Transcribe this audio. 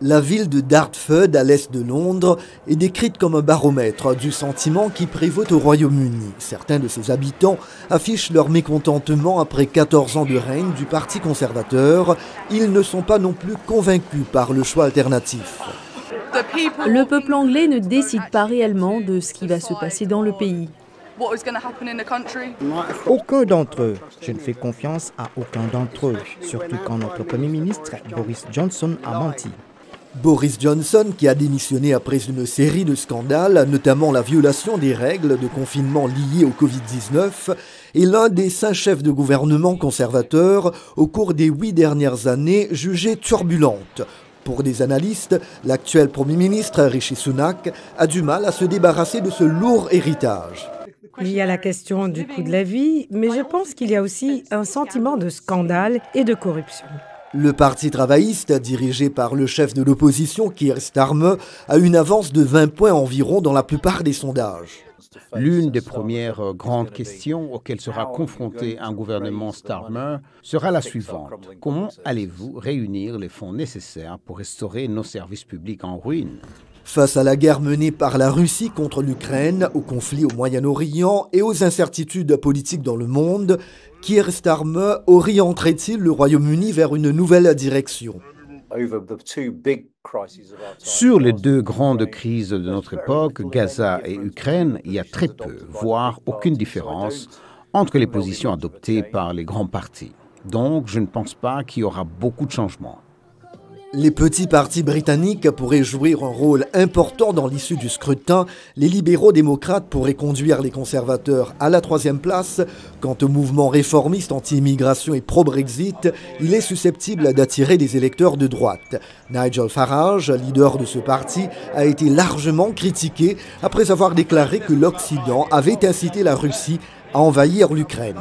La ville de Dartford, à l'est de Londres, est décrite comme un baromètre du sentiment qui prévaut au Royaume-Uni. Certains de ses habitants affichent leur mécontentement après 14 ans de règne du Parti conservateur. Ils ne sont pas non plus convaincus par le choix alternatif. Le peuple anglais ne décide pas réellement de ce qui va se passer dans le pays. Aucun d'entre eux. Je ne fais confiance à aucun d'entre eux, surtout quand notre Premier ministre, Boris Johnson, a menti. Boris Johnson, qui a démissionné après une série de scandales, notamment la violation des règles de confinement liées au Covid-19, est l'un des 5 chefs de gouvernement conservateurs au cours des 8 dernières années jugées turbulentes. Pour des analystes, l'actuel Premier ministre, Rishi Sunak, a du mal à se débarrasser de ce lourd héritage. Il y a la question du coût de la vie, mais je pense qu'il y a aussi un sentiment de scandale et de corruption. Le Parti travailliste, dirigé par le chef de l'opposition, Keir Starmer, a une avance de 20 points environ dans la plupart des sondages. L'une des premières grandes questions auxquelles sera confronté un gouvernement Starmer sera la suivante. Comment allez-vous réunir les fonds nécessaires pour restaurer nos services publics en ruine ? Face à la guerre menée par la Russie contre l'Ukraine, au conflit au Moyen-Orient et aux incertitudes politiques dans le monde, Keir Starmer orienterait-il le Royaume-Uni vers une nouvelle direction ? Sur les 2 grandes crises de notre époque, Gaza et Ukraine, il y a très peu, voire aucune différence entre les positions adoptées par les grands partis. Donc, je ne pense pas qu'il y aura beaucoup de changements. Les petits partis britanniques pourraient jouer un rôle important dans l'issue du scrutin. Les libéraux démocrates pourraient conduire les conservateurs à la 3e place. Quant au mouvement réformiste anti-immigration et pro-Brexit, il est susceptible d'attirer des électeurs de droite. Nigel Farage, leader de ce parti, a été largement critiqué après avoir déclaré que l'Occident avait incité la Russie à envahir l'Ukraine.